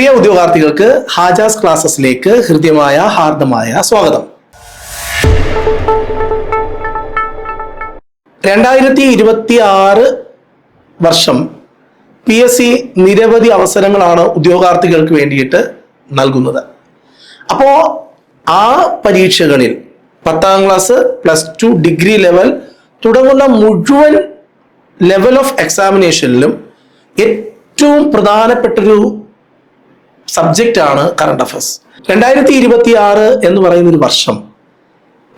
പ്രിയ ഉദ്യോഗാർത്ഥികൾക്ക് ഹാജാസ് ക്ലാസ്സസിലേക്ക് ഹൃദ്യമായ ഹാർദമായ സ്വാഗതം. 2026 വർഷം PSC നിരവധി അവസരങ്ങളാണ് ഉദ്യോഗാർത്ഥികൾക്ക് വേണ്ടിയിട്ട് നൽകുന്നത്. അപ്പോൾ ആ പരീക്ഷകളിൽ 10ാം ക്ലാസ്, +2, ഡിഗ്രി ലെവൽ തുടങ്ങുന്ന മുഴുവൻ ലെവൽ ഓഫ് എക്സാമിനേഷനിലും ഏറ്റവും പ്രധാനപ്പെട്ടൊരു സബ്ജക്റ്റ് ആണ് കറണ്ട് അഫയേഴ്സ്. 2026 എന്ന് പറയുന്ന ഒരു വർഷം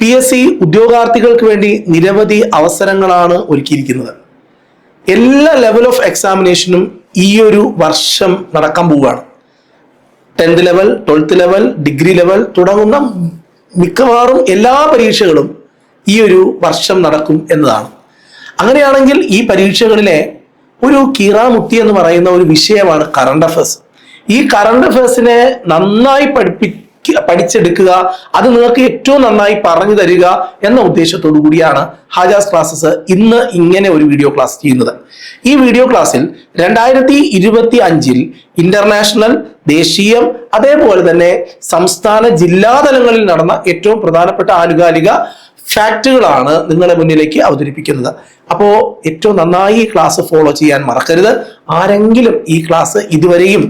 PSC ഉദ്യോഗാർത്ഥികൾക്ക് വേണ്ടി നിരവധി അവസരങ്ങളാണ് ഒരുക്കിയിരിക്കുന്നത്. എല്ലാ ലെവൽ ഓഫ് എക്സാമിനേഷനും ഈ ഒരു വർഷം നടക്കാൻ പോവുകയാണ്. 10th level, 12th level, degree level തുടങ്ങുന്ന മിക്കവാറും എല്ലാ പരീക്ഷകളും ഈ ഒരു വർഷം നടക്കും എന്നതാണ്. അങ്ങനെയാണെങ്കിൽ ഈ പരീക്ഷകളിലെ ഒരു കീറാമുട്ടി എന്ന് പറയുന്ന ഒരു വിഷയമാണ് കറണ്ട് അഫയേഴ്സ്. ഈ കറണ്ട് അഫയേഴ്സിനെ നന്നായി പഠിച്ചെടുക്കുക, അത് നിങ്ങൾക്ക് ഏറ്റവും നന്നായി പറഞ്ഞു തരിക എന്ന ഉദ്ദേശത്തോടു കൂടിയാണ് ഹാജാസ് ക്ലാസ്സസ് ഇന്ന് ഇങ്ങനെ ഒരു വീഡിയോ ക്ലാസ് ചെയ്യുന്നത്. ഈ വീഡിയോ ക്ലാസ്സിൽ 2025 ഇന്റർനാഷണൽ, ദേശീയം, അതേപോലെ തന്നെ സംസ്ഥാന, ജില്ലാ തലങ്ങളിൽ നടന്ന ഏറ്റവും പ്രധാനപ്പെട്ട ആനുകാലിക ഫാക്റ്റുകളാണ് നിങ്ങളുടെ മുന്നിലേക്ക് അവതരിപ്പിക്കുന്നത്. അപ്പോൾ ഏറ്റവും നന്നായി ഈ ക്ലാസ് ഫോളോ ചെയ്യാൻ മറക്കരുത്. ആരെങ്കിലും ഈ ക്ലാസ് ഇതുവരെയും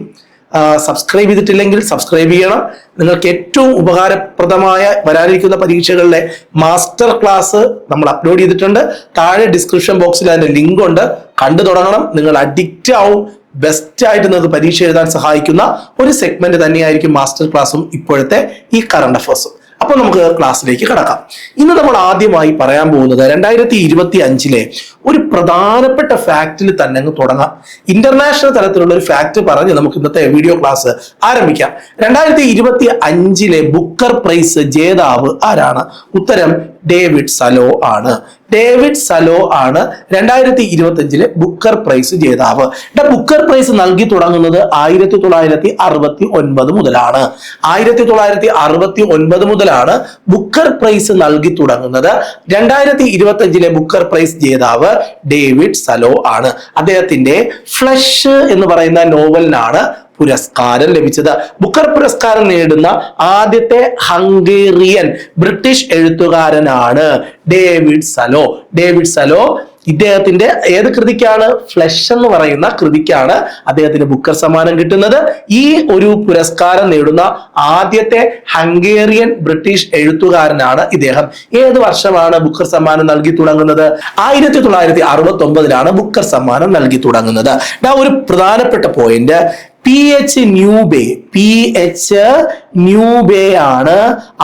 സബ്സ്ക്രൈബ് ചെയ്തിട്ടില്ലെങ്കിൽ സബ്സ്ക്രൈബ് ചെയ്യണം. നിങ്ങൾക്ക് ഏറ്റവും ഉപകാരപ്രദമായ വരാനിരിക്കുന്ന പരീക്ഷകളിലെ മാസ്റ്റർ ക്ലാസ് നമ്മൾ അപ്ലോഡ് ചെയ്തിട്ടുണ്ട്. താഴെ ഡിസ്ക്രിപ്ഷൻ ബോക്സിൽ അതിന്റെ ലിങ്ക് ഉണ്ട്, കണ്ടു തുടങ്ങണം. നിങ്ങൾ അഡിക്റ്റ് ആവും. ബെസ്റ്റ് ആയിട്ട് നിങ്ങൾക്ക് പരീക്ഷ എഴുതാൻ സഹായിക്കുന്ന ഒരു സെഗ്മെന്റ് തന്നെയായിരിക്കും മാസ്റ്റർ ക്ലാസ്സും ഇപ്പോഴത്തെ ഈ കറണ്ട് അഫയേഴ്സും. അപ്പൊ നമുക്ക് ക്ലാസ്സിലേക്ക് കടക്കാം. ഇന്ന് നമ്മൾ ആദ്യമായി പറയാൻ പോകുന്നത് 2025 ഒരു പ്രധാനപ്പെട്ട ഫാക്റ്റിൽ തന്നെ അങ്ങ് തുടങ്ങാം. ഇന്റർനാഷണൽ തലത്തിലുള്ള ഒരു ഫാക്ട് പറഞ്ഞ് നമുക്ക് ഇന്നത്തെ വീഡിയോ ക്ലാസ് ആരംഭിക്കാം. 2025 ബുക്കർ പ്രൈസ് ജേതാവ് ആരാണ്? ഉത്തരം ഡേവിഡ് സലോ ആണ്. ഡേവിഡ് സലോ ആണ് 2025 ബുക്കർ പ്രൈസ് ജേതാവ്. ബുക്കർ പ്രൈസ് നൽകി തുടങ്ങുന്നത് 1969 മുതലാണ്. 1969 മുതലാണ് ബുക്കർ പ്രൈസ് നൽകി തുടങ്ങുന്നത്. 2025 ബുക്കർ പ്രൈസ് ജേതാവ് ഡേവിഡ് സലോ ആണ്. അദ്ദേഹത്തിന്റെ ഫ്ലഷ് എന്ന് പറയുന്ന നോവലിനാണ് പുരസ്കാരം ലഭിച്ചത്. ബുക്കർ പുരസ്കാരം നേടുന്ന ആദ്യത്തെ ഹംഗേറിയൻ ബ്രിട്ടീഷ് എഴുത്തുകാരനാണ് ഡേവിഡ് സലോ. ഡേവിഡ് സലോ ഇദ്ദേഹത്തിന്റെ ഏത് കൃതിക്കാണ്? ഫ്ലഷ് എന്ന് പറയുന്ന കൃതിക്കാണ് അദ്ദേഹത്തിന് ബുക്കർ സമ്മാനം കിട്ടുന്നത്. ഈ ഒരു പുരസ്കാരം നേടുന്ന ആദ്യത്തെ ഹംഗേറിയൻ ബ്രിട്ടീഷ് എഴുത്തുകാരനാണ് ഇദ്ദേഹം. ഏത് വർഷമാണ് ബുക്കർ സമ്മാനം നൽകി തുടങ്ങുന്നത്? 1969 ബുക്കർ സമ്മാനം നൽകി തുടങ്ങുന്നത്. ഒരു പ്രധാനപ്പെട്ട പോയിന്റ്, PH ന്യൂബേ ആണ്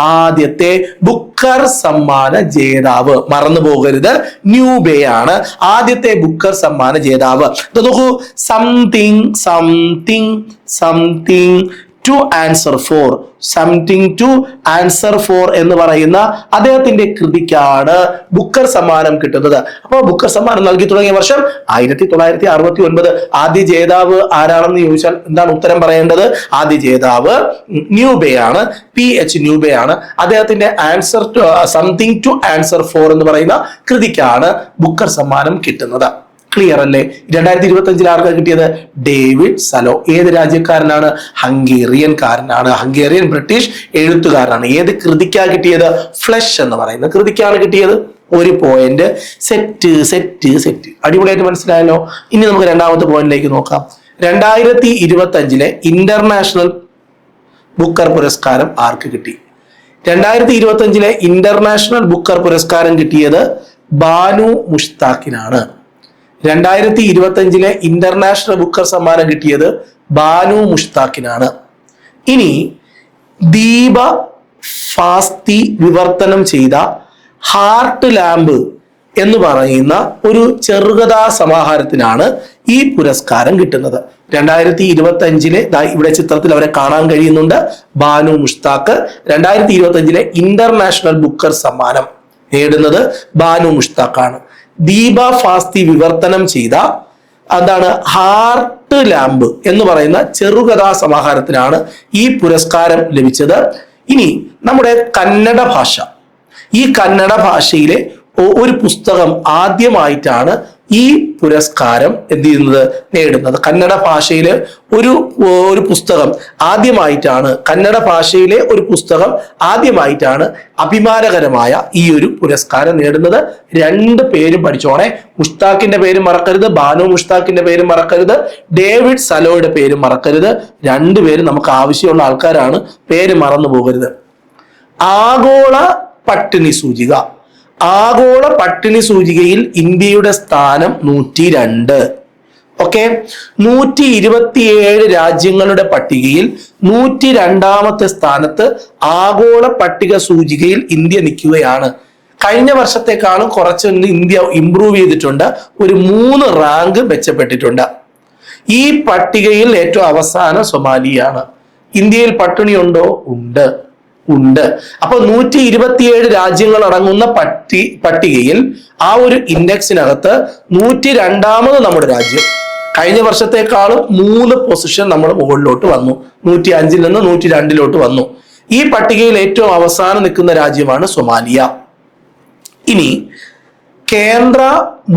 ആദ്യത്തെ ബുക്കർ സമ്മാന ജേതാവ്. മറന്നു പോകരുത്, ന്യൂബേ ആണ് ആദ്യത്തെ ബുക്കർ സമ്മാന ജേതാവ്. നോക്കൂ, സംതിങ് ടു ആൻസർ ഫോർ എന്ന് പറയുന്ന അദ്ദേഹത്തിന്റെ കൃതിക്കാണ് ബുക്കർ സമ്മാനം കിട്ടുന്നത്. അപ്പോൾ ബുക്കർ സമ്മാനം നൽകി തുടങ്ങിയ വർഷം 1969. ആദ്യ ജേതാവ് ആരാണെന്ന് ചോദിച്ചാൽ എന്താണ് ഉത്തരം പറയേണ്ടത്? ആദ്യ ജേതാവ് ന്യൂബേ ആണ്, PH ന്യൂബേ ആണ്. അദ്ദേഹത്തിന്റെ സംതിങ് ടു ആൻസർ ഫോർ എന്ന് പറയുന്ന കൃതിക്കാണ് ബുക്കർ സമ്മാനം കിട്ടുന്നത്. ക്ലിയർ അല്ലേ? 2025 ആർക്കാണ് കിട്ടിയത്? David sello. ഏത് രാജ്യക്കാരനാണ്? ഹംഗേറിയൻകാരനാണ്. ഹംഗേറിയൻ ബ്രിട്ടീഷ് എഴുത്തുകാരനാണ്. ഏത് കൃതിക്കാ കിട്ടിയത്? ഫ്ലഷ് എന്ന് പറയുന്ന കൃതിക്കാണ് കിട്ടിയത്. ഒരു പോയിന്റ്. സെറ്റ് അടിപൊളിയായിട്ട് മനസ്സിലായല്ലോ. ഇനി നമുക്ക് രണ്ടാമത്തെ പോയിന്റിലേക്ക് നോക്കാം. 2025 ഇന്റർനാഷണൽ ബുക്കർ പുരസ്കാരം ആർക്ക് കിട്ടി? 2025 ഇന്റർനാഷണൽ ബുക്കർ പുരസ്കാരം കിട്ടിയത് ബാനു മുഷ്താഖിനാണ്. 2025 ഇന്റർനാഷണൽ ബുക്കർ സമ്മാനം കിട്ടിയത് ബാനു മുഷ്താഖിനാണ്. ഇനി ദീപ ഫാസ്തി വിവർത്തനം ചെയ്ത ഹാർട്ട് ലാമ്പ് എന്ന് പറയുന്ന ഒരു ചെറുകഥാ സമാഹാരത്തിനാണ് ഈ പുരസ്കാരം കിട്ടുന്നത്. 2025 ഇവിടെ ചിത്രത്തിൽ അവരെ കാണാൻ കഴിയുന്നുണ്ട്. ബാനു മുഷ്താഖ് 2025 ഇന്റർനാഷണൽ ബുക്കർ സമ്മാനം നേടുന്നത് ബാനു മുഷ്താഖാണ്. ദീപ ഫാസ്തി വിവർത്തനം ചെയ്ത ഹാർട്ട് ലാമ്പ് എന്ന് പറയുന്ന ചെറുകഥാ സമാഹാരത്തിനാണ് ഈ പുരസ്കാരം ലഭിച്ചത്. ഇനി നമ്മുടെ കന്നഡ ഭാഷ, ഈ കന്നഡ ഭാഷയിലെ ഒരു പുസ്തകം ആദ്യമായിട്ടാണ് ഈ പുരസ്കാരം എന്ത് ചെയ്യുന്നത് നേടുന്നത്. കന്നഡ ഭാഷയിലെ ഒരു പുസ്തകം ആദ്യമായിട്ടാണ് അഭിമാനകരമായ ഈ ഒരു പുരസ്കാരം നേടുന്നത്. 2 പേരും പഠിച്ചോണേ. മുഷ്താഖിന്റെ പേര് മറക്കരുത്, ബാനു മുഷ്താഖിന്റെ പേര് മറക്കരുത്, ഡേവിഡ് സലോയുടെ പേര് മറക്കരുത്. 2 പേരും നമുക്ക് ആവശ്യമുള്ള ആൾക്കാരാണ്, പേര് മറന്നു പോകരുത്. ആഗോള പട്ടിണി സൂചികയിൽ ഇന്ത്യയുടെ സ്ഥാനം 102. ഓക്കെ, 127 രാജ്യങ്ങളുടെ പട്ടികയിൽ 102ാമത്തെ സ്ഥാനത്ത് ആഗോള പട്ടിക സൂചികയിൽ ഇന്ത്യ നിൽക്കുകയാണ്. കഴിഞ്ഞ വർഷത്തെക്കാളും കുറച്ച് ഇന്ത്യ ഇംപ്രൂവ് ചെയ്തിട്ടുണ്ട്, ഒരു 3 റാങ്ക് മെച്ചപ്പെട്ടിട്ടുണ്ട്. ഈ പട്ടികയിൽ ഏറ്റവും അവസാനം സൊമാലിയാണ്. ഇന്ത്യയിൽ പട്ടിണിയുണ്ടോ? ഉണ്ട്. അപ്പൊ 127 രാജ്യങ്ങൾ അടങ്ങുന്ന പട്ടികയിൽ ആ ഒരു ഇൻഡെക്സിനകത്ത് 102ാമത് നമ്മുടെ രാജ്യം. കഴിഞ്ഞ വർഷത്തെക്കാളും 3 പൊസിഷൻ നമ്മൾ മുകളിലോട്ട് വന്നു. 105 നിന്ന് 102 വന്നു. ഈ പട്ടികയിൽ ഏറ്റവും അവസാനം നിൽക്കുന്ന രാജ്യമാണ് സൊമാലിയ. ഇനി കേന്ദ്ര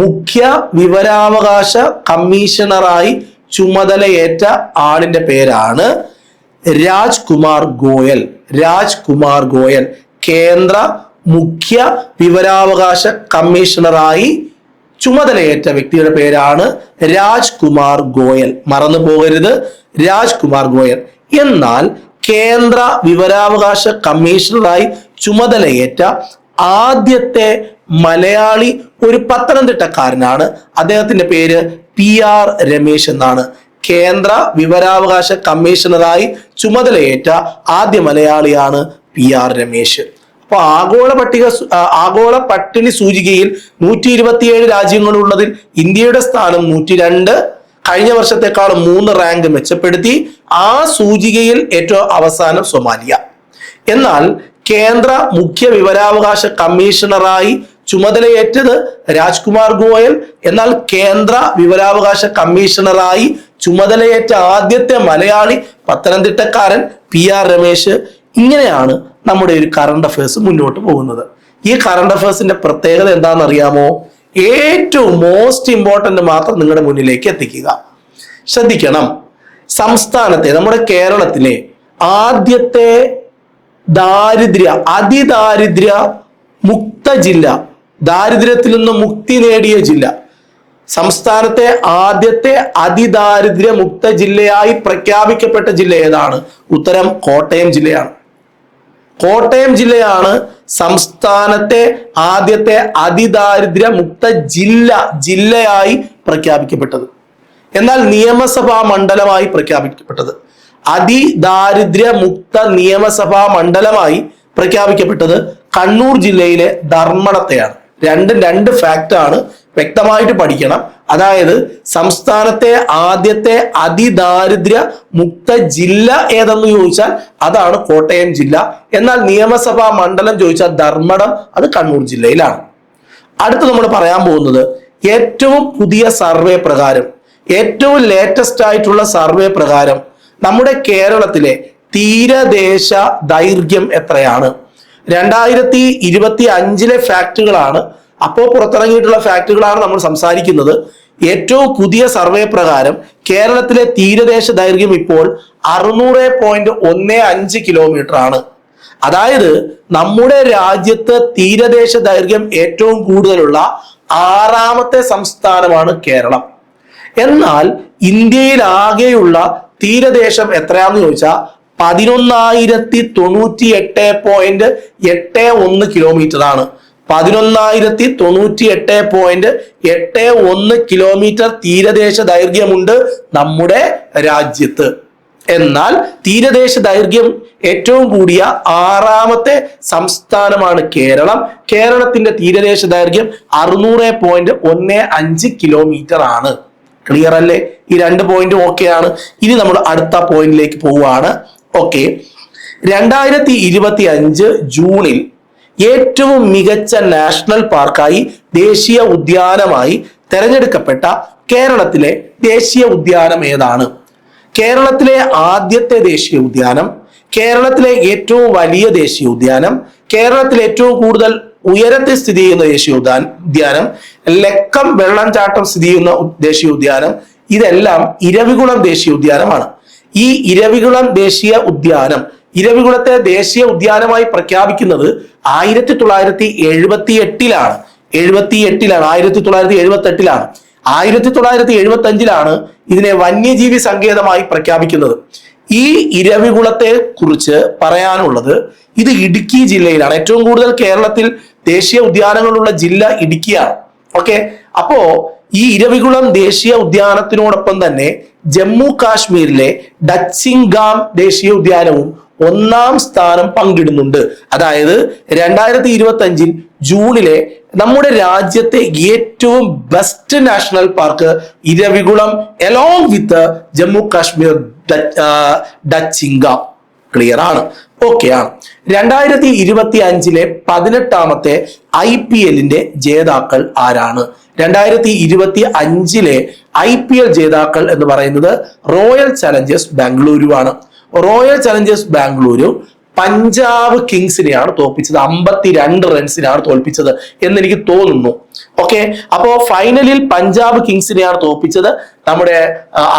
മുഖ്യ വിവരാവകാശ കമ്മീഷണറായി ചുമതലയേറ്റ ആളിന്റെ പേരാണ് രാജ്കുമാർ ഗോയൽ. കേന്ദ്ര മുഖ്യ വിവരാവകാശ കമ്മീഷണറായി ചുമതലയേറ്റ വ്യക്തിയുടെ പേരാണ് രാജ്കുമാർ ഗോയൽ. മറന്നു പോകരുത്, രാജ്കുമാർ ഗോയൽ. എന്നാൽ കേന്ദ്ര വിവരാവകാശ കമ്മീഷണറായി ചുമതലയേറ്റ ആദ്യത്തെ മലയാളി ഒരു പത്തനംതിട്ടക്കാരനാണ്. അദ്ദേഹത്തിന്റെ പേര് PR രമേശ് എന്നാണ്. കേന്ദ്ര വിവരാവകാശ കമ്മീഷണറായി ചുമതലയേറ്റ ആദ്യ മലയാളിയാണ് PR രമേശ്. അപ്പൊ ആഗോള പട്ടിണി സൂചികയിൽ 127 രാജ്യങ്ങളുള്ളതിൽ ഇന്ത്യയുടെ സ്ഥാനം 102. കഴിഞ്ഞ വർഷത്തെക്കാളും 3 റാങ്ക് മെച്ചപ്പെടുത്തി. ആ സൂചികയിൽ ഏറ്റവും അവസാനം സൊമാലിയ. എന്നാൽ കേന്ദ്ര മുഖ്യ വിവരാവകാശ കമ്മീഷണറായി ചുമതലയേറ്റത് രാജ്കുമാർ ഗോയൽ. എന്നാൽ കേന്ദ്ര വിവരാവകാശ കമ്മീഷണറായി ചുമതലയേറ്റ ആദ്യത്തെ മലയാളി പത്തനംതിട്ടക്കാരൻ PR രമേശ്. ഇങ്ങനെയാണ് നമ്മുടെ ഒരു കറണ്ട് അഫയേഴ്സ് മുന്നോട്ട് പോകുന്നത്. ഈ കറണ്ട് അഫയേഴ്സിന്റെ പ്രത്യേകത എന്താണെന്ന് അറിയാമോ? ഏറ്റവും മോസ്റ്റ് ഇമ്പോർട്ടന്റ് മാത്രം നിങ്ങളുടെ മുന്നിലേക്ക് എത്തിക്കുക. ശ്രദ്ധിക്കണം, നമ്മുടെ കേരളത്തിലെ ആദ്യത്തെ അതിദാരിദ്ര്യ മുക്ത ജില്ല, ദാരിദ്ര്യത്തിൽ നിന്ന് മുക്തി നേടിയ ജില്ല, സംസ്ഥാനത്തെ ആദ്യത്തെ അതിദാരിദ്ര്യ മുക്ത ജില്ലയായി പ്രഖ്യാപിക്കപ്പെട്ട ജില്ല ഏതാണ്? ഉത്തരം കോട്ടയം ജില്ലയാണ്. കോട്ടയം ജില്ലയാണ് സംസ്ഥാനത്തെ ആദ്യത്തെ അതിദാരിദ്ര്യ മുക്ത ജില്ലയായി പ്രഖ്യാപിക്കപ്പെട്ടത്. എന്നാൽ നിയമസഭാ മണ്ഡലമായി പ്രഖ്യാപിക്കപ്പെട്ടത്, അതിദാരിദ്ര്യ മുക്ത നിയമസഭാ മണ്ഡലമായി പ്രഖ്യാപിക്കപ്പെട്ടത് കണ്ണൂർ ജില്ലയിലെ ധർമ്മടത്തെയാണ്. രണ്ട് ഫാക്റ്റ് ആണ്, വ്യക്തമായിട്ട് പഠിക്കണം. അതായത് സംസ്ഥാനത്തെ ആദ്യത്തെ അതിദാരിദ്ര്യ മുക്ത ജില്ല ഏതെന്ന് ചോദിച്ചാൽ അതാണ് കോട്ടയം ജില്ല. എന്നാൽ നിയമസഭാ മണ്ഡലം ചോദിച്ചാൽ ധർമ്മടം, അത് കണ്ണൂർ ജില്ലയിലാണ്. അടുത്ത് നമ്മൾ പറയാൻ പോകുന്നത് ഏറ്റവും പുതിയ സർവേ പ്രകാരം, ഏറ്റവും ലേറ്റസ്റ്റ് ആയിട്ടുള്ള സർവേ പ്രകാരം നമ്മുടെ കേരളത്തിലെ തീരദേശ ദൈർഘ്യം എത്രയാണ്? 2025 ഫാക്ടുകളാണ്, അപ്പോൾ പുറത്തിറങ്ങിയിട്ടുള്ള ഫാക്ടുകളാണ് നമ്മൾ സംസാരിക്കുന്നത്. ഏറ്റവും പുതിയ സർവേ പ്രകാരം കേരളത്തിലെ തീരദേശ ദൈർഘ്യം ഇപ്പോൾ 600.15 കിലോമീറ്റർ ആണ്. അതായത് നമ്മുടെ രാജ്യത്ത് തീരദേശ ദൈർഘ്യം ഏറ്റവും കൂടുതലുള്ള 6ാമത്തെ സംസ്ഥാനമാണ് കേരളം. എന്നാൽ ഇന്ത്യയിൽ ആകെയുള്ള തീരദേശം എത്രയാന്ന് ചോദിച്ചാൽ 11,098.81 കിലോമീറ്റർ ആണ്. 11,098.81 കിലോമീറ്റർ തീരദേശ ദൈർഘ്യമുണ്ട് നമ്മുടെ രാജ്യത്ത്. എന്നാൽ തീരദേശ ദൈർഘ്യം ഏറ്റവും കൂടിയ 6ാമത്തെ സംസ്ഥാനമാണ് കേരളം. കേരളത്തിന്റെ തീരദേശ ദൈർഘ്യം 600.15 കിലോമീറ്റർ ആണ്. ക്ലിയർ അല്ലേ? ഈ 2 പോയിന്റും ഓക്കെ ആണ്. ഇനി നമ്മൾ അടുത്ത പോയിന്റിലേക്ക് പോവുകയാണ്. ഓക്കെ, 2025 ജൂണിൽ ഏറ്റവും മികച്ച നാഷണൽ പാർക്കായി ദേശീയ ഉദ്യാനമായി തെരഞ്ഞെടുക്കപ്പെട്ട കേരളത്തിലെ ദേശീയ ഉദ്യാനം ഏതാണ്? കേരളത്തിലെ ആദ്യത്തെ ദേശീയ ഉദ്യാനം, കേരളത്തിലെ ഏറ്റവും വലിയ ദേശീയ ഉദ്യാനം, കേരളത്തിൽ ഏറ്റവും കൂടുതൽ ഉയരത്തിൽ സ്ഥിതി ചെയ്യുന്ന ദേശീയോദ്യാനം, ലക്കം വെള്ളച്ചാട്ടം സ്ഥിതി ചെയ്യുന്ന ദേശീയോദ്യാനം, ഇതെല്ലാം ഇരവികുളം ദേശീയോദ്യാനമാണ്. ഈ ഇരവികുളം ദേശീയ ഉദ്യാനം, ഇരവികുളത്തെ ദേശീയ ഉദ്യാനമായി പ്രഖ്യാപിക്കുന്നത് 1978-ലാണ്. 1978-ലാണ്. 1975-ലാണ് ഇതിനെ വന്യജീവി സങ്കേതമായി പ്രഖ്യാപിക്കുന്നത്. ഈ ഇരവികുളത്തെ കുറിച്ച് പറയാനുള്ളത്, ഇത് ഇടുക്കി ജില്ലയിലാണ്. ഏറ്റവും കൂടുതൽ കേരളത്തിൽ ദേശീയ ഉദ്യാനങ്ങളുള്ള ജില്ല ഇടുക്കിയാണ്. ഓക്കെ, അപ്പോ ഈ ഇരവികുളം ദേശീയ ഉദ്യാനത്തിനോടൊപ്പം തന്നെ ജമ്മു കാശ്മീരിലെ ഡച്ചിങ്ഗാം ദേശീയ ഉദ്യാനവും 1-ാം സ്ഥാനം പങ്കിടുന്നുണ്ട്. അതായത് 2025 ജൂണിലെ നമ്മുടെ രാജ്യത്തെ ഏറ്റവും best national park Eravikulam along with Jammu Kashmir Dachigam. Clear ആണ്? ഓക്കെ ആണ്. 2025 18-ാമത്തെ IPL ജേതാക്കൾ ആരാണ്? 2025 IPL ജേതാക്കൾ എന്ന് പറയുന്നത് റോയൽ ചലഞ്ചേഴ്സ് ബാംഗ്ലൂരു ആണ്. റോയൽ ചലഞ്ചേഴ്സ് ബാംഗ്ലൂരു പഞ്ചാബ് കിങ്സിനെയാണ് തോൽപ്പിച്ചത്. 52 റൺസിനാണ് തോൽപ്പിച്ചത് എന്ന് എനിക്ക് തോന്നുന്നു. ഓക്കെ, അപ്പോ ഫൈനലിൽ പഞ്ചാബ് കിങ്സിനെയാണ് തോൽപ്പിച്ചത്. നമ്മുടെ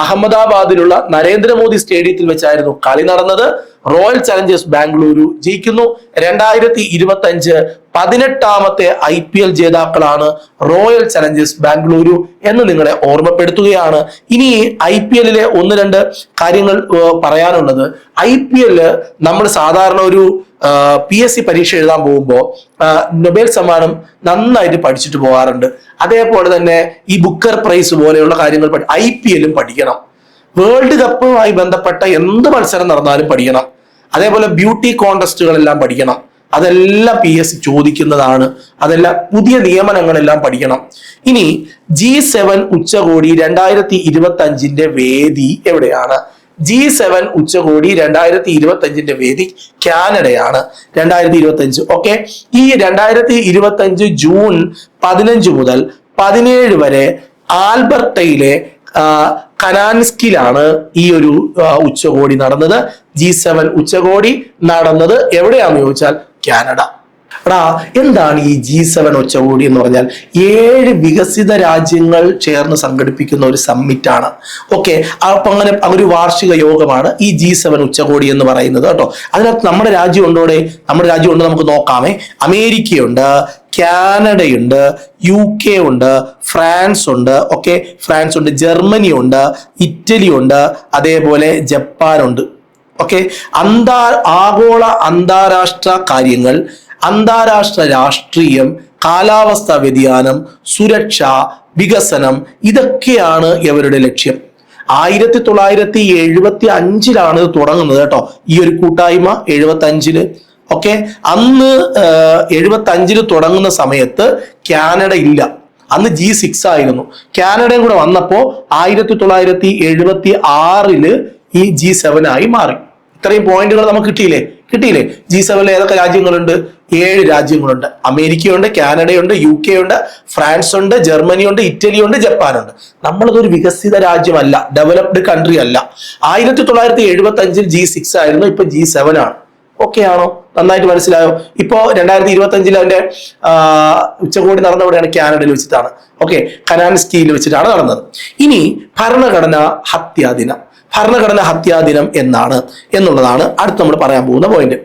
അഹമ്മദാബാദിലുള്ള നരേന്ദ്രമോദി സ്റ്റേഡിയത്തിൽ വെച്ചായിരുന്നു കളി നടന്നത്. റോയൽ ചലഞ്ചേഴ്സ് ബാംഗ്ലൂരു ജയിക്കുന്നു. 2025 18-ാമത്തെ IPL ജേതാക്കളാണ് റോയൽ ചലഞ്ചേഴ്സ് ബാംഗ്ലൂരു എന്ന് നിങ്ങളെ ഓർമ്മപ്പെടുത്തുകയാണ്. ഇനി IPL-ലെ 1-2 കാര്യങ്ങൾ പറയാനുള്ളത്, IPL നമ്മൾ സാധാരണ ഒരു PSC പരീക്ഷ എഴുതാൻ പോകുമ്പോൾ നൊബേൽ സമ്മാനം നന്നായിട്ട് പഠിച്ചിട്ട് പോകാറുണ്ട്. അതേപോലെ തന്നെ ഈ ബുക്കർ പ്രൈസ് പോലെയുള്ള കാര്യങ്ങൾ IPL-ഉം പഠിക്കണം. വേൾഡ് കപ്പുമായി ബന്ധപ്പെട്ട എന്ത് മത്സരം നടന്നാലും പഠിക്കണം. അതേപോലെ ബ്യൂട്ടി കോൺടെസ്റ്റുകളെല്ലാം പഠിക്കണം. അതെല്ലാം PSC ചോദിക്കുന്നതാണ്. അതെല്ലാം പുതിയ നിയമനങ്ങളെല്ലാം പഠിക്കണം. ഇനി G7 ഉച്ചകോടി 2025 വേദി എവിടെയാണ്? G7 ഉച്ചകോടി 2025 വേദി കാനഡയാണ്. 2025. ഓക്കെ, ഈ 2025 ജൂൺ 15 മുതൽ 17 വരെ ആൽബർട്ടയിലെ കനാൻസ്കിലാണ് ഈ ഒരു ഉച്ചകോടി നടന്നത്. G7 ഉച്ചകോടി നടന്നത് എവിടെയാണെന്ന് ചോദിച്ചാൽ കാനഡ. എന്താണ് ഈ G7 ഉച്ചകോടി എന്ന് പറഞ്ഞാൽ? 7 വികസിത രാജ്യങ്ങൾ ചേർന്ന് സംഘടിപ്പിക്കുന്ന ഒരു സമ്മിറ്റ് ആണ്. ഓക്കെ, അപ്പൊ അങ്ങനെ ഒരു വാർഷിക യോഗമാണ് ഈ G7 ഉച്ചകോടി എന്ന് പറയുന്നത് കേട്ടോ. അതിനകത്ത് നമ്മുടെ രാജ്യം ഉണ്ടോടെ? നമ്മുടെ രാജ്യം ഉണ്ട്, നമുക്ക് നോക്കാമേ. അമേരിക്കയുണ്ട്, കാനഡയുണ്ട്, UK ഉണ്ട്, ഫ്രാൻസ് ഉണ്ട്. ഓക്കെ, ഫ്രാൻസ് ഉണ്ട്, ജർമ്മനി ഉണ്ട്, ഇറ്റലി ഉണ്ട്, അതേപോലെ ജപ്പാനുണ്ട്. ഓക്കെ, ആഗോള അന്താരാഷ്ട്ര കാര്യങ്ങൾ, അന്താരാഷ്ട്ര രാഷ്ട്രീയം, കാലാവസ്ഥാ വ്യതിയാനം, സുരക്ഷ, വികസനം, ഇതൊക്കെയാണ് ഇവരുടെ ലക്ഷ്യം. 1975-ലാണ് ഇത് തുടങ്ങുന്നത് കേട്ടോ, ഈ ഒരു കൂട്ടായ്മ. 75-ല്. ഓക്കെ, അന്ന് 75-ല് തുടങ്ങുന്ന സമയത്ത് കാനഡ ഇല്ല. അന്ന് G6 ആയിരുന്നു. കാനഡയും കൂടെ വന്നപ്പോ 1976-ല് ഈ G7 ആയി മാറി. ഇത്രയും പോയിന്റുകൾ നമുക്ക് കിട്ടിയില്ലേ? G7-ൽ ഏതൊക്കെ രാജ്യങ്ങളുണ്ട്? 7 രാജ്യങ്ങളുണ്ട്. അമേരിക്കയുണ്ട്, കാനഡയുണ്ട്, UK ഉണ്ട്, ഫ്രാൻസ് ഉണ്ട്, ജർമ്മനി ഉണ്ട്, ഇറ്റലി ഉണ്ട്, ജപ്പാനുണ്ട്. നമ്മളതൊരു വികസിത രാജ്യമല്ല, ഡെവലപ്ഡ് കൺട്രി അല്ല. 1975-ൽ G6 ആയിരുന്നു, ഇപ്പൊ G7 ആണ്. ഓക്കെ ആണോ? നന്നായിട്ട് മനസ്സിലായോ? ഇപ്പോ 2025-ൽ അതിന്റെ ഉച്ചകോടി നടന്നവിടെയാണ്, കാനഡയിൽ വെച്ചിട്ടാണ്. ഓക്കെ, കനാൻസ്കിയിൽ വെച്ചിട്ടാണ് നടന്നത്. ഇനി ഭരണഘടനാ ഹത്യാ ദിനം എന്നാണ് എന്നുള്ളതാണ് അടുത്ത് നമ്മൾ പറയാൻ പോകുന്ന പോയിന്റ്.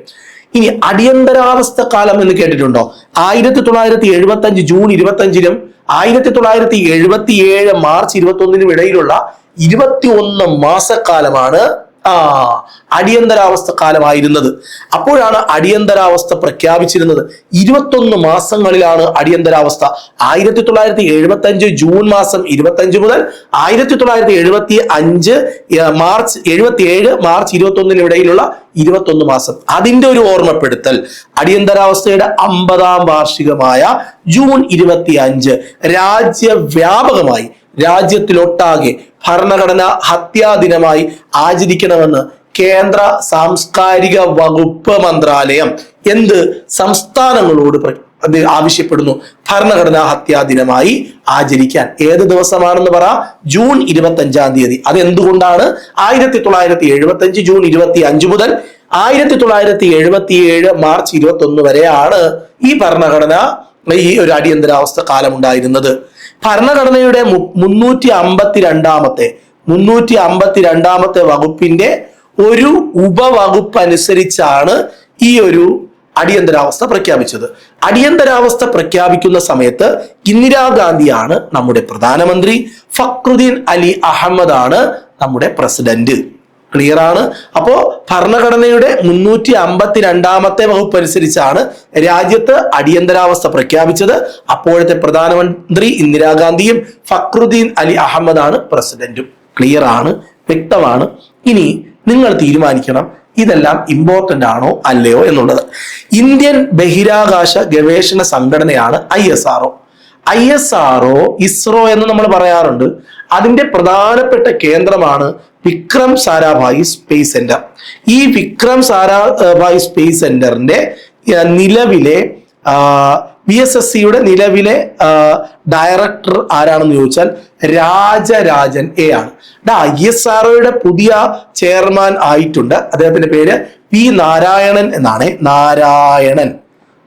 ഇനി അടിയന്തരാവസ്ഥ കാലം എന്ന് കേട്ടിട്ടുണ്ടോ? 1975 ജൂൺ 25-നും 1977 മാർച്ച് 21-നും ഇടയിലുള്ള 21 മാസക്കാലമാണ് അടിയന്തരാവസ്ഥ കാലമായിരുന്നത്. അപ്പോഴാണ് അടിയന്തരാവസ്ഥ പ്രഖ്യാപിച്ചിരുന്നത്. 21 മാസങ്ങളിലാണ് അടിയന്തരാവസ്ഥ. 1975 ജൂൺ മാസം 25 മുതൽ 1975 മാർച്ച് 21-നും ഇടയിലുള്ള 21 മാസം. അതിന്റെ ഒരു ഓർമ്മപ്പെടുത്തൽ അടിയന്തരാവസ്ഥയുടെ 50-ാം വാർഷികമായ ജൂൺ 25 രാജ്യവ്യാപകമായി, രാജ്യത്തിലൊട്ടാകെ ഭരണഘടനാ ഹത്യാ ദിനമായി ആചരിക്കണമെന്ന് കേന്ദ്ര സാംസ്കാരിക വകുപ്പ് മന്ത്രാലയം സംസ്ഥാനങ്ങളോട് ആവശ്യപ്പെടുന്നു. ഭരണഘടനാ ഹത്യാ ദിനമായി ആചരിക്കാൻ ഏത് ദിവസമാണെന്ന് പറ? ജൂൺ 25-ാം തീയതി. അതെന്തുകൊണ്ടാണ് 1975 ജൂൺ 25 മുതൽ 1977 മാർച്ച് 21 വരെയാണ് ഈ ഭരണഘടന, ഈ ഒരു അടിയന്തരാവസ്ഥ കാലം ഉണ്ടായിരുന്നത്. ഭരണഘടനയുടെ 352 വകുപ്പിന്റെ ഒരു ഉപവകുപ്പ് അനുസരിച്ചാണ് ഈ ഒരു അടിയന്തരാവസ്ഥ പ്രഖ്യാപിച്ചത്. അടിയന്തരാവസ്ഥ പ്രഖ്യാപിക്കുന്ന സമയത്ത് ഇന്ദിരാഗാന്ധിയാണ് നമ്മുടെ പ്രധാനമന്ത്രി, ഫക്രുദ്ദീൻ അലി അഹമ്മദ് ആണ് നമ്മുടെ പ്രസിഡന്റ്. ക്ലിയർ ആണ്. അപ്പോ ഭരണഘടനയുടെ 352 വകുപ്പ് അനുസരിച്ചാണ് രാജ്യത്ത് അടിയന്തരാവസ്ഥ പ്രഖ്യാപിച്ചത്. അപ്പോഴത്തെ പ്രധാനമന്ത്രി ഇന്ദിരാഗാന്ധിയും ഫക്രുദ്ദീൻ അലി അഹമ്മദ് ആണ് പ്രസിഡന്റും. ക്ലിയർ ആണ്, വ്യക്തമാണ്. ഇനി നിങ്ങൾ തീരുമാനിക്കണം ഇതെല്ലാം ഇമ്പോർട്ടന്റ് ആണോ അല്ലയോ എന്നുള്ളത്. ഇന്ത്യൻ ബഹിരാകാശ ഗവേഷണ സംഘടനയാണ് ISRO. ഇസ്രോ എന്ന് നമ്മൾ പറയാറുണ്ട്. അതിന്റെ പ്രധാനപ്പെട്ട കേന്ദ്രമാണ് വിക്രം സാരാഭായി സ്പേസ് സെന്റർ. ഈ വിക്രം സാരാഭായി സ്പേസ് സെന്ററിന്റെ നിലവിലെ VSSCയുടെ നിലവിലെ ഡയറക്ടർ ആരാണെന്ന് ചോദിച്ചാൽ രാജരാജൻ A ആണ്. ISROയുടെ പുതിയ ചെയർമാൻ ആയിട്ടുണ്ട്. അദ്ദേഹത്തിന്റെ പേര് P നാരായണൻ എന്നാണ്. നാരായണൻ.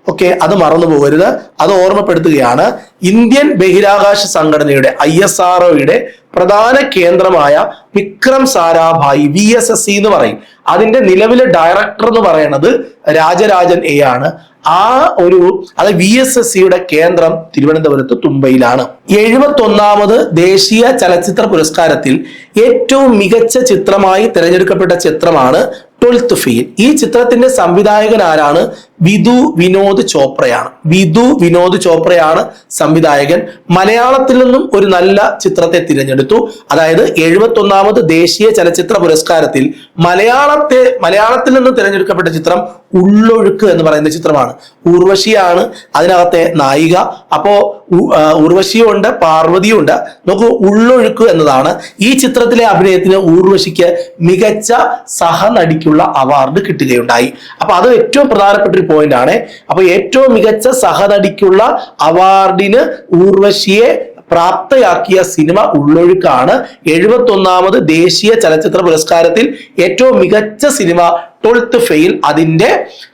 ഓക്കെ, അത് മറന്നു പോകരുത്, അത് ഓർമ്മപ്പെടുത്തുകയാണ്. ഇന്ത്യൻ ബഹിരാകാശ സംഘടനയുടെ ISROയുടെ പ്രധാന കേന്ദ്രമായ വിക്രം സാരാഭായി VSSC എന്ന് പറയും. അതിന്റെ നിലവിലെ ഡയറക്ടർ എന്ന് പറയുന്നത് രാജരാജൻ A ആണ്. അത് VSSCയുടെ കേന്ദ്രം തിരുവനന്തപുരത്ത് തുമ്പയിലാണ്. 71ാമത് ദേശീയ ചലച്ചിത്ര പുരസ്കാരത്തിൽ ഏറ്റവും മികച്ച ചിത്രമായി തിരഞ്ഞെടുക്കപ്പെട്ട ചിത്രമാണ് 12th ഫെയിൽ. ഈ ചിത്രത്തിന്റെ സംവിധായകൻ ആരാണ്? വിധു വിനോദ് ചോപ്രയാണ് സംവിധായകൻ. മലയാളത്തിൽ നിന്നും ഒരു നല്ല ചിത്രത്തെ തിരഞ്ഞെടുത്തു. അതായത് 71ാമത് ദേശീയ ചലച്ചിത്ര പുരസ്കാരത്തിൽ മലയാളത്തിൽ നിന്നും തിരഞ്ഞെടുക്കപ്പെട്ട ചിത്രം ഉള്ളൊഴുക്ക് എന്ന് പറയുന്ന ചിത്രമാണ്. ഉർവശിയാണ് അതിനകത്തെ നായിക. അപ്പോ ഉർവശിയും ഉണ്ട്, പാർവതിയും ഉണ്ട്. നോക്കൂ, ഉള്ളൊഴുക്ക് എന്നതാണ്. ഈ ചിത്രത്തിലെ അഭിനയത്തിന് ഉർവശിക്ക് മികച്ച സഹനടിക്കുള്ള അവാർഡ് കിട്ടുകയുണ്ടായി. അപ്പൊ അത് ഏറ്റവും പ്രധാനപ്പെട്ട ഒരു പോയിന്റ് ആണ്. അപ്പൊ ഏറ്റവും മികച്ച സഹനടിക്കുള്ള അവാർഡിന് ഉർവശിയെ പ്രാപ്തയാക്കിയ സിനിമ ഉള്ളൊഴുക്കാണ്. 71ാമത് ദേശീയ ചലച്ചിത്ര പുരസ്കാരത്തിൽ ഏറ്റവും മികച്ച സിനിമ 12th ഫെയിൽ. അതിന്റെ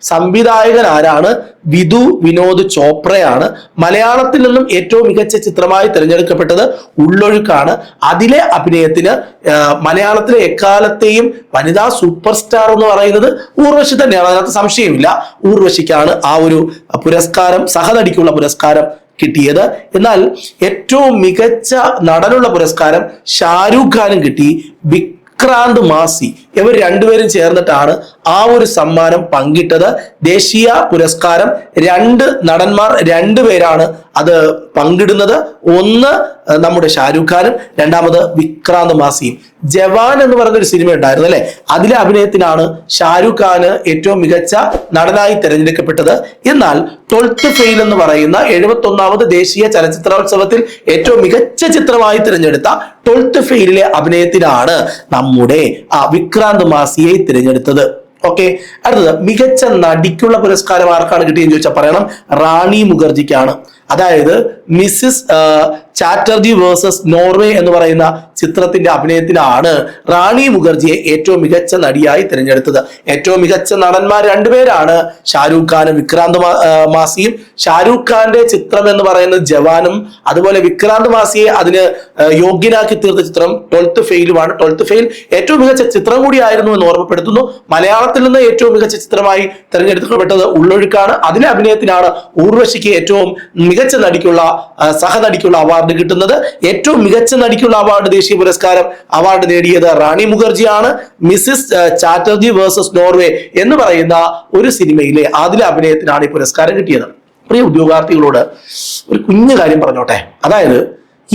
സംവിധായകൻ ആരാണ്? വിധു വിനോദ് ചോപ്രയാണ്. മലയാളത്തിൽ നിന്നും ഏറ്റവും മികച്ച ചിത്രമായി തിരഞ്ഞെടുക്കപ്പെട്ടത് ഉള്ളൊഴുക്കാണ്. അതിലെ അഭിനയത്തിന് മലയാളത്തിലെ എക്കാലത്തെയും വനിതാ സൂപ്പർ സ്റ്റാർ എന്ന് പറയുന്നത് ഉർവശി തന്നെയാണ്. അതിനകത്ത് സംശയമില്ല. ഉർവശിക്കാണ് ആ ഒരു പുരസ്കാരം, സഹനടിക്കുള്ള പുരസ്കാരം കിട്ടിയത്. എന്നാൽ ഏറ്റവും മികച്ച നടനുള്ള പുരസ്കാരം ഷാരൂഖ് ഖാനും കിട്ടി. വിക്രാന്ത് മാസി ഇവർ രണ്ടുപേരും ചേർന്നിട്ടാണ് ആ ഒരു സമ്മാനം പങ്കിട്ടത്. ദേശീയ പുരസ്കാരം രണ്ടുപേരാണ് അത് പങ്കിടുന്നത്. ഒന്ന് നമ്മുടെ ഷാരൂഖ് ഖാനും രണ്ടാമത് വിക്രാന്ത് മാസിയും. ജവാൻ എന്ന് പറയുന്നൊരു സിനിമ ഉണ്ടായിരുന്നു അല്ലെ, അതിലെ അഭിനയത്തിനാണ് ഷാരൂഖ് ഖാന് ഏറ്റവും മികച്ച നടനായി തിരഞ്ഞെടുക്കപ്പെട്ടത്. എന്നാൽ 12th ഫെയിൽ എന്ന് പറയുന്ന 71ാമത് ദേശീയ ചലച്ചിത്രോത്സവത്തിൽ ഏറ്റവും മികച്ച ചിത്രമായി തിരഞ്ഞെടുത്ത 12th ഫെയിലിലെ അഭിനയത്തിനാണ് നമ്മുടെ വിക്രാന്ത് മാസിയെ തിരഞ്ഞെടുത്തത്. ഓക്കെ, അടുത്തത് മികച്ച നടിക്കുള്ള പുരസ്കാരം ആർക്കാണ് കിട്ടിയെന്ന് ചോദിച്ചാൽ പറയണം റാണി മുഖർജിക്കാണ്. അതായത് മിസ്സിസ് ചാറ്റർജി വേഴ്സസ് നോർവേ എന്ന് പറയുന്ന ചിത്രത്തിന്റെ അഭിനയത്തിലാണ് റാണി മുഖർജിയെ ഏറ്റവും മികച്ച നടിയായി തിരഞ്ഞെടുത്തത്. ഏറ്റവും മികച്ച നടന്മാർ രണ്ടുപേരാണ്, ഷാരൂഖ് ഖാനും വിക്രാന്ത് മാസിയും. ഷാരൂഖ് ഖാന്റെ ചിത്രം എന്ന് പറയുന്നത് ജവാനും, അതുപോലെ വിക്രാന്ത് മാസിയെ അതിന് യോഗ്യനാക്കി തീർത്ത ചിത്രം 12th ഫെയിലുമാണ്. 12th ഫെയിൽ ഏറ്റവും മികച്ച ചിത്രം കൂടിയായിരുന്നു എന്ന് ഓർമ്മപ്പെടുത്തുന്നു. മലയാളത്തിൽ നിന്ന് ഏറ്റവും മികച്ച ചിത്രമായി തിരഞ്ഞെടുക്കപ്പെട്ടത് ഉള്ളൊഴുക്കാണ്. അതിലെ അഭിനയത്തിനാണ് ഉർവശിക്ക് ഏറ്റവും മികച്ച നടിക്കുള്ള സഹനടിക്കുള്ള അവാർഡ് കിട്ടുന്നത്. ഏറ്റവും മികച്ച നടിക്കുള്ള അവാർഡ്, ദേശീയ പുരസ്കാരം അവാർഡ് നേടിയത് റാണി മുഖർജിയാണ്. മിസ്സിസ് ചാറ്റർജി വേഴ്സസ് നോർവേ എന്ന് പറയുന്ന ഒരു സിനിമയിലെ അതിലെ അഭിനയത്തിനാണ് ഈ പുരസ്കാരം കിട്ടിയത്. പ്രിയ ഉദ്യോഗാർത്ഥികളോട് ഒരു കുഞ്ഞു കാര്യം പറഞ്ഞോട്ടെ. അതായത്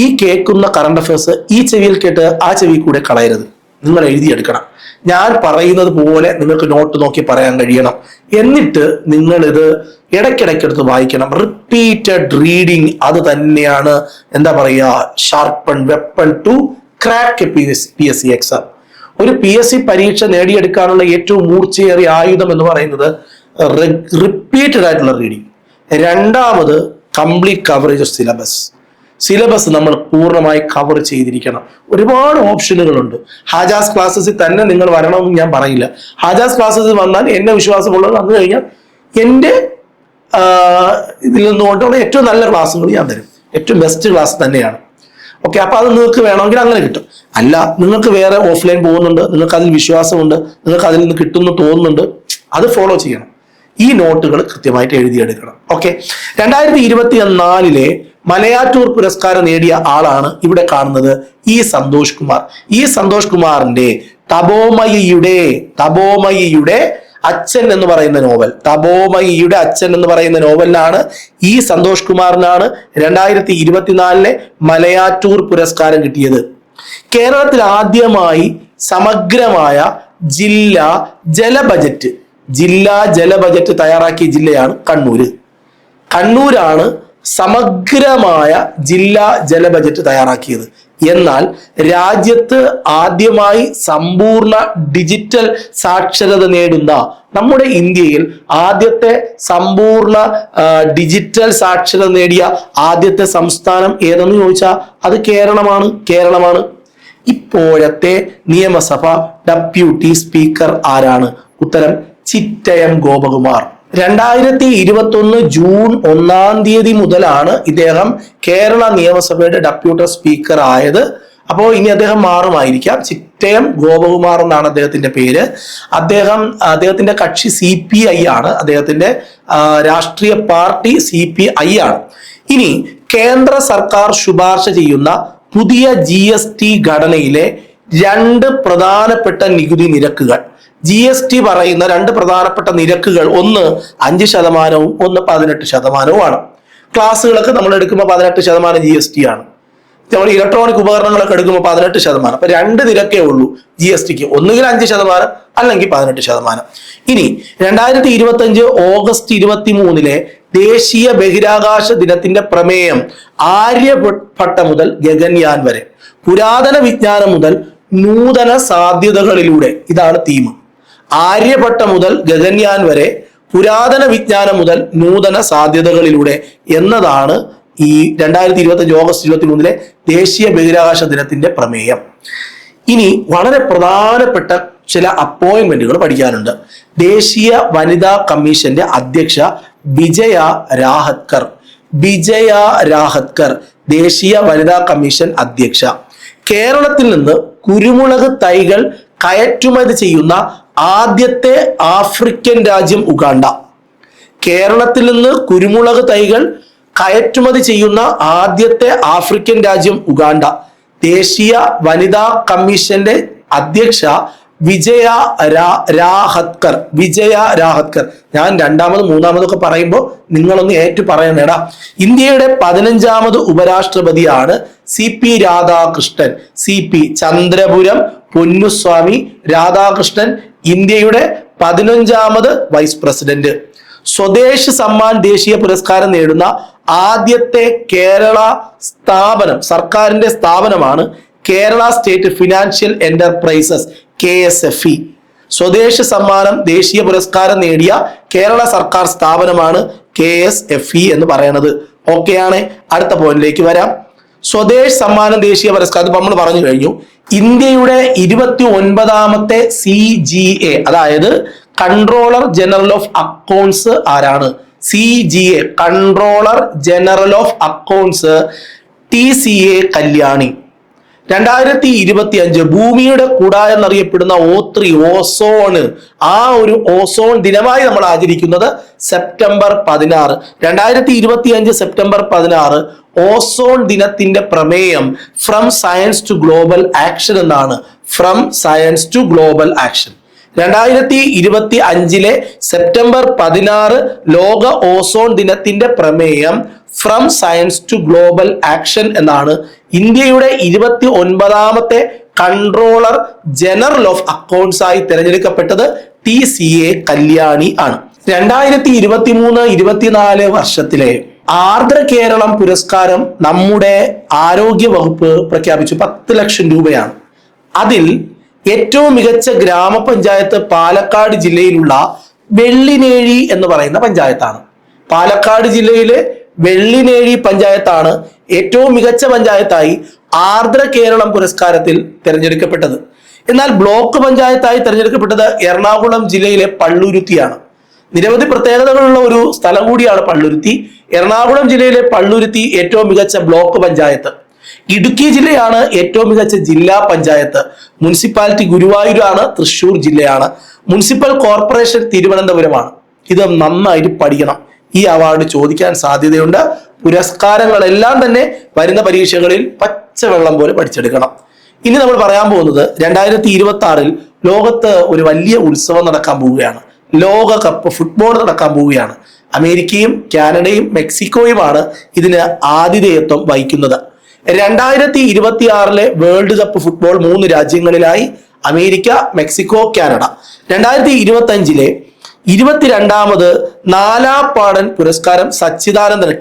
ഈ കേൾക്കുന്ന കറണ്ട് അഫയേഴ്സ് ഈ ചെവിയിൽ കേട്ട് ആ ചെവി കൂടെ കളയരുത്. നിങ്ങൾ എഴുതിയെടുക്കണം. ഞാൻ പറയുന്നത് പോലെ നിങ്ങൾക്ക് നോട്ട് നോക്കി പറയാൻ കഴിയണം. എന്നിട്ട് നിങ്ങൾ ഇത് ഇടയ്ക്കിടയ്ക്കെടുത്ത് വായിക്കണം. റിപ്പീറ്റഡ് റീഡിങ്, അത് തന്നെയാണ് എന്താ പറയുക, sharpen weapon to crack PSC exam. ഒരു PSC പരീക്ഷ നേടിയെടുക്കാനുള്ള ഏറ്റവും മൂർച്ചയേറിയ ആയുധം എന്ന് പറയുന്നത് റിപ്പീറ്റഡ് ആയിട്ടുള്ള റീഡിങ്. രണ്ടാമത് complete coverage of syllabus. Syllabus നമ്മൾ പൂർണ്ണമായി കവർ ചെയ്തിരിക്കണം. ഒരുപാട് ഓപ്ഷനുകളുണ്ട്. ഹാജാസ് ക്ലാസ്സസിൽ തന്നെ നിങ്ങൾ വരണമെന്ന് ഞാൻ പറയില്ല. ഹാജാസ് ക്ലാസ്സസിൽ വന്നാൽ എന്നെ വിശ്വാസമുള്ളത് വന്നു കഴിഞ്ഞാൽ എൻ്റെ ഇതിൽ നിന്നുകൊണ്ടുള്ള ഏറ്റവും നല്ല ക്ലാസ്സുകൾ ഞാൻ തരും. ഏറ്റവും ബെസ്റ്റ് ക്ലാസ് തന്നെയാണ്. ഓക്കെ, അപ്പൊ അത് നിങ്ങൾക്ക് വേണമെങ്കിൽ അങ്ങനെ കിട്ടും. അല്ല, നിങ്ങൾക്ക് വേറെ ഓഫ്ലൈൻ പോകുന്നുണ്ട്, നിങ്ങൾക്ക് അതിൽ വിശ്വാസമുണ്ട്, നിങ്ങൾക്ക് അതിൽ നിന്ന് കിട്ടുമെന്ന് തോന്നുന്നുണ്ട്, അത് ഫോളോ ചെയ്യണം. ഈ നോട്ടുകൾ കൃത്യമായിട്ട് എഴുതിയെടുക്കണം. ഓക്കെ, 2024 മലയാറ്റൂർ പുരസ്കാരം നേടിയ ആളാണ് ഇവിടെ കാണുന്നത് ഇ സന്തോഷ് കുമാർ. ഈ സന്തോഷ് കുമാറിന്റെ തപോമയിയുടെ അച്ഛൻ എന്ന് പറയുന്ന നോവൽ, തപോമയിയുടെ അച്ഛൻ എന്ന് പറയുന്ന നോവലിനാണ് ഈ സന്തോഷ് കുമാറിനാണ് 2024 മലയാറ്റൂർ പുരസ്കാരം കിട്ടിയത്. കേരളത്തിൽ ആദ്യമായി സമഗ്രമായ ജില്ലാ ജല ബജറ്റ് തയ്യാറാക്കിയ ജില്ലയാണ് കണ്ണൂര്. കണ്ണൂരാണ് സമഗ്രമായ ജില്ലാ ജല ബജറ്റ് തയ്യാറാക്കിയത്. എന്നാൽ രാജ്യത്ത് ആദ്യമായി സമ്പൂർണ്ണ ഡിജിറ്റൽ സാക്ഷരത നേടുന്ന, നമ്മുടെ ഇന്ത്യയിൽ ആദ്യത്തെ സമ്പൂർണ്ണ ഡിജിറ്റൽ സാക്ഷരത നേടിയ ആദ്യത്തെ സംസ്ഥാനം ഏതെന്ന് ചോദിച്ചാൽ അത് കേരളമാണ്. ഇപ്പോഴത്തെ നിയമസഭ ഡെപ്യൂട്ടി സ്പീക്കർ ആരാണ്? ഉത്തരം ചിറ്റയം ഗോപകുമാർ. 2021 ജൂൺ 1 മുതലാണ് ഇദ്ദേഹം കേരള നിയമസഭയുടെ ഡെപ്യൂട്ടി സ്പീക്കർ ആയത്. അപ്പോൾ ഇനി അദ്ദേഹം മാറുമായിരിക്കാം. ചിറ്റയം ഗോപകുമാർ എന്നാണ് അദ്ദേഹത്തിന്റെ പേര്. അദ്ദേഹത്തിന്റെ കക്ഷി CPI ആണ്. അദ്ദേഹത്തിന്റെ രാഷ്ട്രീയ പാർട്ടി CPI ആണ്. ഇനി കേന്ദ്ര സർക്കാർ ശുപാർശ ചെയ്യുന്ന പുതിയ GST ഘടനയിലെ 2 പ്രധാനപ്പെട്ട നികുതി നിരക്കുകൾ, GST പറയുന്ന 2 പ്രധാനപ്പെട്ട നിരക്കുകൾ, ഒന്ന് 5%, ഒന്ന് 18%. ക്ലാസ്സുകളൊക്കെ നമ്മൾ എടുക്കുമ്പോൾ 18% GST ആണ്. നമ്മൾ ഇലക്ട്രോണിക് ഉപകരണങ്ങളൊക്കെ എടുക്കുമ്പോൾ 18%. അപ്പൊ 2 നിരക്കേ ഉള്ളൂ GSTക്ക്, ഒന്നുകിൽ 5% അല്ലെങ്കിൽ 18%. ഇനി 2025 ഓഗസ്റ്റ് 23 ദേശീയ ബഹിരാകാശ ദിനത്തിന്റെ പ്രമേയം ആര്യഭട്ട മുതൽ ഗഗൻയാൻ വരെ, പുരാതന വിജ്ഞാനം മുതൽ നൂതന സാധ്യതകളിലൂടെ, ഇതാണ് തീം. ആര്യഭട്ട മുതൽ ഗഗൻയാൻ വരെ, പുരാതന വിജ്ഞാനം മുതൽ നൂതന സാധ്യതകളിലൂടെ എന്നതാണ് ഈ 2025 ഓഗസ്റ്റ് 23 ദേശീയ ബഹിരാകാശ ദിനത്തിന്റെ പ്രമേയം. ഇനി വളരെ പ്രധാനപ്പെട്ട ചില അപ്പോയിന്റ്മെന്റുകൾ പഠിക്കാനുണ്ട്. ദേശീയ വനിതാ കമ്മീഷന്റെ അധ്യക്ഷ വിജയ രാഹത്കർ ദേശീയ വനിതാ കമ്മീഷൻ അധ്യക്ഷ. കേരളത്തിൽ നിന്ന് കുരുമുളക് തൈകൾ കയറ്റുമതി ചെയ്യുന്ന ആദ്യത്തെ ആഫ്രിക്കൻ രാജ്യം ഉഗാണ്ട. കേരളത്തിൽ നിന്ന് കുരുമുളക് തൈകൾ കയറ്റുമതി ചെയ്യുന്ന ആദ്യത്തെ ആഫ്രിക്കൻ രാജ്യം ഉഗാണ്ട. ദേശീയ വനിതാ കമ്മീഷന്റെ അധ്യക്ഷ വിജയ രാഹത്കർ. ഞാൻ രണ്ടാമത് മൂന്നാമതൊക്കെ പറയുമ്പോൾ നിങ്ങളൊന്ന് ഏറ്റു പറയണേടാ. ഇന്ത്യയുടെ 15ാമത് ഉപരാഷ്ട്രപതിയാണ് CP രാധാകൃഷ്ണൻ. CP ചന്ദ്രപുരം പൊന്നുസ്വാമി രാധാകൃഷ്ണൻ ഇന്ത്യയുടെ 15ാമത് വൈസ് പ്രസിഡന്റ്. സ്വദേശ് സമ്മാൻ ദേശീയ പുരസ്കാരം നേടുന്ന ആദ്യത്തെ കേരള സ്ഥാപനം, സർക്കാരിന്റെ സ്ഥാപനമാണ് Kerala state financial enterprises KSFE. Swadesh സമ്മാനം ദേശീയ പുരസ്കാരം നേടിയ കേരള സർക്കാർ സ്ഥാപനമാണ് KSFE എന്ന് പറയുന്നത്. ഓക്കെയാണ്. അടുത്ത പോയിന്റിലേക്ക് വരാം. സ്വദേശ് സമ്മാനം ദേശീയ പുരസ്കാരം നമ്മൾ പറഞ്ഞു കഴിഞ്ഞു. ഇന്ത്യയുടെ 29ാമത്തെ CGA, അതായത് കൺട്രോളർ ജനറൽ ഓഫ് അക്കൗണ്ട്സ് ആരാണ്? CGA controller general of accounts TCA Kalyani. 2025 ഭൂമിയുടെ കുട എന്നറിയപ്പെടുന്ന O3 ഓസോണ്, ആ ഒരു ഓസോൺ ദിനമായി നമ്മൾ ആചരിക്കുന്നത് സെപ്റ്റംബർ 16. 2025 സെപ്റ്റംബർ 16 ഓസോൺ ദിനത്തിന്റെ പ്രമേയം from science to global action എന്നാണ്. From science to global action. 2025 September 16 ലോക ഓസോൺ ദിനത്തിന്റെ പ്രമേയം from science to global action എന്നാണ്. ഇന്ത്യയുടെ 29ാമത്തെ കൺട്രോളർ ജനറൽ ഓഫ് അക്കൗണ്ട്സ് ആയി തിരഞ്ഞെടുക്കപ്പെട്ടത് TCA കല്യാണി ആണ്. 2023-24 വർഷത്തിലെ ആർദ്ര കേരളം പുരസ്കാരം നമ്മുടെ ആരോഗ്യ വകുപ്പ് പ്രഖ്യാപിച്ചു. 10 ലക്ഷം രൂപയാണ്. അതിൽ ഏറ്റവും മികച്ച ഗ്രാമപഞ്ചായത്ത് പാലക്കാട് ജില്ലയിലുള്ള വെള്ളിനേഴി എന്ന് പറയുന്ന പഞ്ചായത്താണ്. പാലക്കാട് ജില്ലയിലെ വെള്ളിനേഴി പഞ്ചായത്താണ് ഏറ്റവും മികച്ച പഞ്ചായത്തായി ആർദ്ര കേരളം പുരസ്കാരത്തിൽ തിരഞ്ഞെടുക്കപ്പെട്ടത്. എന്നാൽ ബ്ലോക്ക് പഞ്ചായത്തായി തിരഞ്ഞെടുക്കപ്പെട്ടത് എറണാകുളം ജില്ലയിലെ പള്ളുരുത്തിയാണ്. നിരവധി പ്രത്യേകതകളുള്ള ഒരു സ്ഥലം കൂടിയാണ് പള്ളുരുത്തി. എറണാകുളം ജില്ലയിലെ പള്ളുരുത്തി ഏറ്റവും മികച്ച ബ്ലോക്ക് പഞ്ചായത്ത്. ഇടുക്കി ജില്ലയാണ് ഏറ്റവും മികച്ച ജില്ലാ പഞ്ചായത്ത്. മുനിസിപ്പാലിറ്റി ഗുരുവായൂരാണ്, തൃശ്ശൂർ ജില്ലയാണ്. മുനിസിപ്പൽ കോർപ്പറേഷൻ തിരുവനന്തപുരമാണ്. ഇത് നന്നായിട്ട് പഠിക്കണം. ഈ അവാർഡ് ചോദിക്കാൻ സാധ്യതയുണ്ട്. പുരസ്കാരങ്ങളെല്ലാം തന്നെ വരുന്ന പരീക്ഷകളിൽ പച്ചവെള്ളം പോലെ പഠിച്ചെടുക്കണം. ഇനി നമ്മൾ പറയാൻ പോകുന്നത് 2026 ലോകത്ത് ഒരു വലിയ ഉത്സവം നടക്കാൻ പോവുകയാണ്. ലോകകപ്പ് ഫുട്ബോൾ നടക്കാൻ പോവുകയാണ്. അമേരിക്കയും കാനഡയും മെക്സിക്കോയുമാണ് ഇതിന് ആതിഥേയത്വം വഹിക്കുന്നത്. 2026 വേൾഡ് കപ്പ് ഫുട്ബോൾ 3 രാജ്യങ്ങളിലായി: അമേരിക്ക, മെക്സിക്കോ, കാനഡ. 2025 22ാമത് നാലാപ്പാടൻ പുരസ്കാരം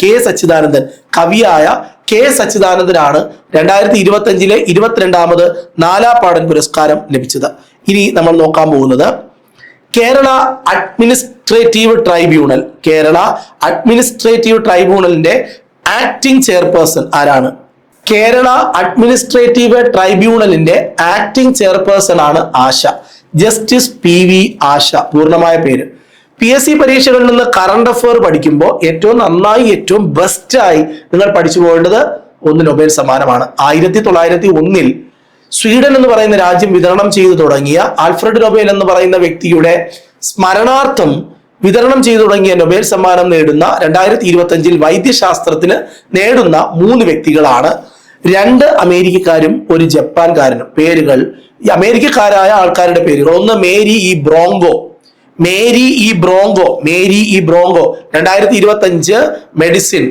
കെ സച്ചിദാനന്ദൻ, കവിയായ കെ സച്ചിദാനന്ദനാണ് 2025 22ാമത് നാലാപ്പാടൻ പുരസ്കാരം ലഭിച്ചത്. ഇനി നമ്മൾ നോക്കാൻ പോകുന്നത് കേരള അഡ്മിനിസ്ട്രേറ്റീവ് ട്രൈബ്യൂണലിന്റെ ആക്ടിംഗ് ചെയർപേഴ്സൺ ആരാണ്? കേരള അഡ്മിനിസ്ട്രേറ്റീവ് ട്രൈബ്യൂണലിന്റെ ആക്ടിംഗ് ചെയർപേഴ്സൺ ആണ് ആശ. ജസ്റ്റിസ് PV ആശ, പൂർണ്ണമായ പേര്. PSC പരീക്ഷകളിൽ നിന്ന് കറണ്ട് അഫയർ പഠിക്കുമ്പോൾ ഏറ്റവും നന്നായി, ഏറ്റവും ബെസ്റ്റായി നിങ്ങൾ പഠിച്ചു പോകേണ്ടത് ഒന്ന് നൊബേൽ സമ്മാനമാണ്. 1901 സ്വീഡൻ എന്ന് പറയുന്ന രാജ്യം വിതരണം ചെയ്തു തുടങ്ങിയ ആൽഫ്രഡ് നൊബേൽ എന്ന് പറയുന്ന വ്യക്തിയുടെ സ്മരണാർത്ഥം വിതരണം ചെയ്തു തുടങ്ങിയ നൊബേൽ സമ്മാനം നേടുന്ന 2025 വൈദ്യശാസ്ത്രത്തിന് നേടുന്ന 3 വ്യക്തികളാണ്. 2 അമേരിക്കക്കാരും 1 ജപ്പാൻകാരനും. പേരുകൾ, ഈ അമേരിക്കക്കാരായ ആൾക്കാരുടെ പേരുകൾ: ഒന്ന് Mary E broncho 2025 medicine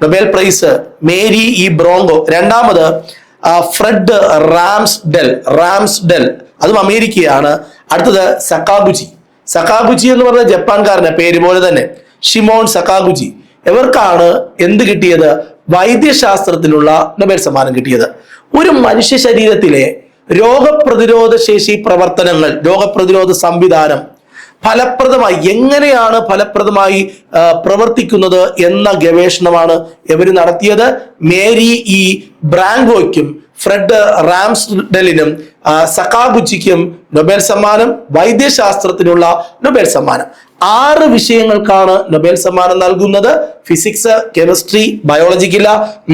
Nobel prize Mary E broncho. രണ്ടാമത് ഫ്രെഡ് റാംസ്ഡെൽ, അതും അമേരിക്കയാണ്. അടുത്തത് സക്കാഗുചി എന്ന് പറഞ്ഞ ജപ്പാൻകാരന്റെ പേര് പോലെ തന്നെ ഷിമോൺ സക്കാഗുചി. ഇവർക്കാണ് എന്ത് കിട്ടിയത്? വൈദ്യശാസ്ത്രത്തിനുള്ള നൊബേൽ സമ്മാനം കിട്ടിയത്. ഒരു മനുഷ്യ ശരീരത്തിലെ രോഗപ്രതിരോധ ശേഷി പ്രവർത്തനങ്ങൾ, രോഗപ്രതിരോധ സംവിധാനം എങ്ങനെയാണ് ഫലപ്രദമായി പ്രവർത്തിക്കുന്നത് എന്ന ഗവേഷണമാണ് ഇവർ നടത്തിയത്. മേരി ഇ ബ്രാങ്കോയ്ക്കും ഫ്രെഡ് റാംസ്ഡെലിനും സക്കാഗുച്ചിക്കും നൊബേൽ സമ്മാനം, വൈദ്യശാസ്ത്രത്തിനുള്ള നൊബേൽ സമ്മാനം. 6 വിഷയങ്ങൾക്കാണ് നൊബേൽ സമ്മാനം നൽകുന്നത്. ഫിസിക്സ്, കെമിസ്ട്രി, ബയോളജിക്കില്ല,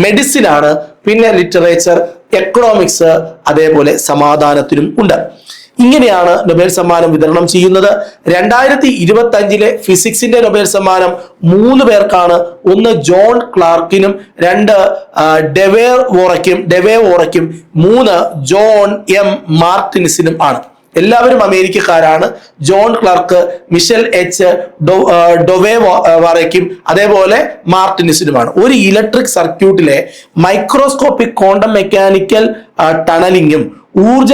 മെഡിസിൻ ആണ്. പിന്നെ ലിറ്ററേച്ചർ, എക്കണോമിക്സ്, അതേപോലെ സമാധാനത്തിനും ഉണ്ട്. ഇങ്ങനെയാണ് നൊബേൽ സമ്മാനം വിതരണം ചെയ്യുന്നത്. 2025 ഫിസിക്സിന്റെ നൊബേൽ സമ്മാനം 3 പേർക്കാണ്. ഒന്ന് ജോൺ ക്ലാർക്കിനും, 2 ഡെവേ വോറയ്ക്കും, 3 ജോൺ M മാർട്ടിൻസിനും ആണ്. എല്ലാവരും അമേരിക്കക്കാരാണ്. ജോൺ ക്ലാർക്ക്, മിഷൽ എച്ച് ഡൊവേവറയ്ക്കും അതേപോലെ മാർട്ടിനിസിനുമാണ്. ഒരു ഇലക്ട്രിക് സർക്യൂട്ടിലെ മൈക്രോസ്കോപ്പിക് ക്വാണ്ടം മെക്കാനിക്കൽ ടണലിങ്ങും ഊർജ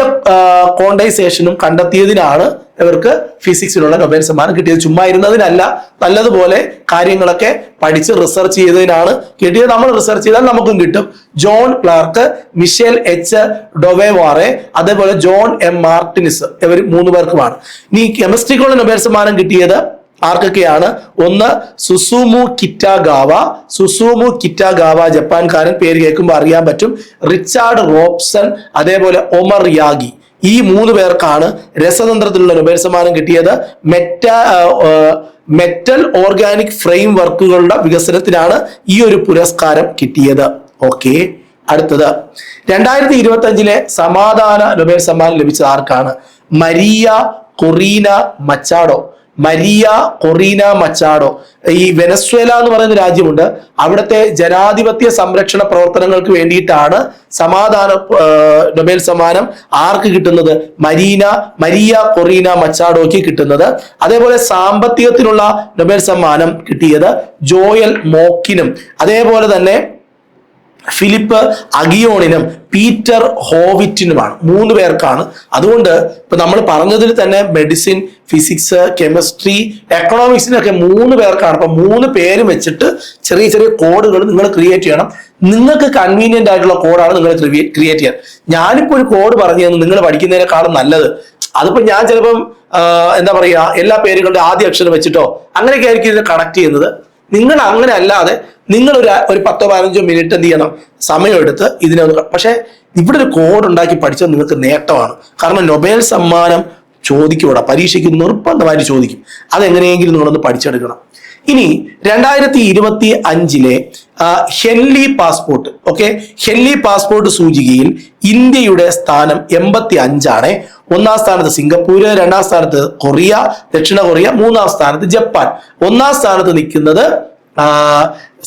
ക്വാണ്ടൈസേഷനും കണ്ടെത്തിയതിനാണ് ഇവർക്ക് ഫിസിക്സിനുള്ള നൊബേൽ സമ്മാനം കിട്ടിയത്. ചുമ്മാ ഇരുന്നതിനല്ല, നല്ലതുപോലെ കാര്യങ്ങളൊക്കെ പഠിച്ച് റിസർച്ച് ചെയ്തതിനാണ് കിട്ടിയത്. നമ്മൾ റിസർച്ച് ചെയ്താൽ നമുക്കും കിട്ടും. ജോൺ ക്ലാർക്ക്, മിഷേൽ എച്ച് ഡൊവേവാറെ, അതേപോലെ ജോൺ M മാർട്ടിനിസ്, ഇവർ 3 പേർക്കുമാണ്. ഇനി കെമിസ്ട്രിക്കുള്ള നൊബേൽ സമ്മാനം കിട്ടിയത് ആർക്കൊക്കെയാണ്? ഒന്ന് സുസുമു കിറ്റാഗാവ, ജപ്പാൻകാരൻ, പേര് കേൾക്കുമ്പോൾ അറിയാൻ പറ്റും. റിച്ചാർഡ് റോബ്സൺ, അതേപോലെ ഒമർ യാഗി. ഈ 3 പേർക്കാണ് രസതന്ത്രത്തിലുള്ള നൊബേൽ സമ്മാനം കിട്ടിയത്. മെറ്റൽ ഓർഗാനിക് ഫ്രെയിം വർക്കുകളുടെ വികസനത്തിനാണ് ഈ ഒരു പുരസ്കാരം കിട്ടിയത്. ഓക്കെ, അടുത്തത് 2025 സമാധാന നൊബേൽ സമ്മാനം ലഭിച്ചത് ആർക്കാണ്? Maria Corina Machado. ഈ വെനസ്വേല എന്ന് പറയുന്ന രാജ്യമുണ്ട്. അവിടുത്തെ ജനാധിപത്യ സംരക്ഷണ പ്രവർത്തനങ്ങൾക്ക് വേണ്ടിയിട്ടാണ് സമാധാന നൊബേൽ സമ്മാനം ആർക്ക് കിട്ടുന്നത്? മരിയ കൊറീന മച്ചാഡോയ്ക്ക് കിട്ടുന്നത്. അതേപോലെ സാമ്പത്തികത്തിനുള്ള നൊബേൽ സമ്മാനം കിട്ടിയത് ജോയൽ മോക്കിനും, അതേപോലെ തന്നെ ഫിലിപ്പ് അഗിയോണിനും പീറ്റർ ഹോവിറ്റിനുമാണ്. 3 പേർക്കാണ്. അതുകൊണ്ട് ഇപ്പൊ നമ്മൾ പറഞ്ഞതിൽ തന്നെ മെഡിസിൻ, ഫിസിക്സ്, കെമിസ്ട്രി, എക്കണോമിക്സിനൊക്കെ 3 പേർക്കാണ്. അപ്പൊ 3 പേര് വെച്ചിട്ട് ചെറിയ ചെറിയ കോഡുകൾ നിങ്ങൾ ക്രിയേറ്റ് ചെയ്യണം. നിങ്ങൾക്ക് കൺവീനിയന്റ് ആയിട്ടുള്ള കോഡാണ് നിങ്ങൾ ക്രിയേറ്റ് ചെയ്യാൻ. ഞാനിപ്പോ ഒരു കോഡ് പറഞ്ഞു തന്നു നിങ്ങൾ പഠിക്കുന്നതിനേക്കാളും നല്ലത്. അതിപ്പോ ഞാൻ ചിലപ്പം എന്താ പറയാ, എല്ലാ പേരുകളുടെ ആദ്യ അക്ഷരം വെച്ചിട്ടോ അങ്ങനെയൊക്കെ ആയിരിക്കും ഇതിനെ കണക്ട് ചെയ്യുന്നത്. നിങ്ങൾ അങ്ങനെ അല്ലാതെ നിങ്ങൾ ഒരു 10-15 മിനിറ്റ് എന്ത് ചെയ്യണം, സമയമെടുത്ത് ഇതിനെ ഒന്ന്. പക്ഷെ ഇവിടെ ഒരു കോഡ് ഉണ്ടാക്കി പഠിച്ചത് നിങ്ങൾക്ക് നേട്ടമാണ്. കാരണം നൊബേൽ സമ്മാനം ചോദിക്കൂടാ, പരീക്ഷയ്ക്ക് നിർബന്ധമായിട്ട് ചോദിക്കും. അതെങ്ങനെയെങ്കിലും നിങ്ങളൊന്ന് പഠിച്ചെടുക്കണം. ഇനി 2025 Henley passport, okay, Henley passport സൂചികയിൽ ഇന്ത്യയുടെ സ്ഥാനം 85 ഒന്നാം സ്ഥാനത്ത് സിംഗപ്പൂര്, രണ്ടാം സ്ഥാനത്ത് കൊറിയ, ദക്ഷിണ കൊറിയ, മൂന്നാം സ്ഥാനത്ത് ജപ്പാൻ. ഒന്നാം സ്ഥാനത്ത് നിൽക്കുന്നത്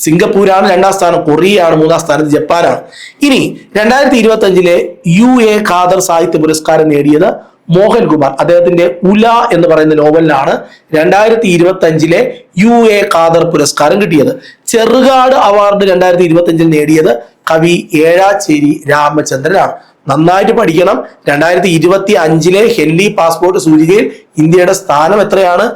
സിംഗപ്പൂരാണ്, രണ്ടാം സ്ഥാനം കൊറിയയാണ്, മൂന്നാം സ്ഥാനത്ത് ജപ്പാനാണ്. ഇനി 2025 UA ഖാദർ സാഹിത്യ പുരസ്കാരം നേടിയത് മോഹൻകുമാർ. അദ്ദേഹത്തിന്റെ ഉല എന്ന് പറയുന്ന നോവലിനാണ് 2025 UA ഖാദർ പുരസ്കാരം കിട്ടിയത്. ചെറുകാട് അവാർഡ് 2025 നേടിയത് കവി ഏഴാച്ചേരി രാമചന്ദ്രനാണ്. നന്നായിട്ട് പഠിക്കണം. 2025 ഹെൻലി പാസ്പോർട്ട് സൂചികയിൽ ഇന്ത്യയുടെ സ്ഥാനം എത്രയാണ്?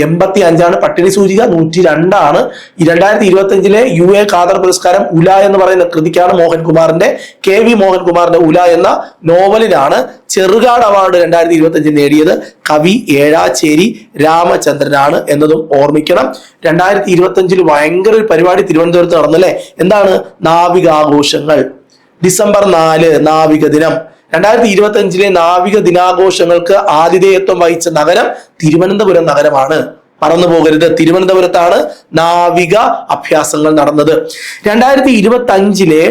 85 പട്ടിണി സൂചിക 102. 2025 UA ഖാദർ പുരസ്കാരം ഉല എന്ന് പറയുന്ന കൃതിക്കാണ്. മോഹൻകുമാറിന്റെ KV മോഹൻകുമാറിന്റെ ഉല എന്ന നോവലിനാണ്. ചെറുകാട് അവാർഡ് 2025 നേടിയത് കവി ഏഴാച്ചേരി രാമചന്ദ്രനാണ് എന്നതും ഓർമ്മിക്കണം. 2025 ഭയങ്കര ഒരു പരിപാടി തിരുവനന്തപുരത്ത് നടന്നല്ലേ? എന്താണ്? നാവികാഘോഷങ്ങൾ. ഡിസംബർ 4 നാവിക ദിനം. 2025 നാവിക ദിനാഘോഷങ്ങൾക്ക് ആതിഥേയത്വം വഹിച്ച നഗരം തിരുവനന്തപുരം നഗരമാണ്. മറന്നു പോകരുത്, തിരുവനന്തപുരത്താണ് നാവിക അഭ്യാസങ്ങൾ നടന്നത്. 2025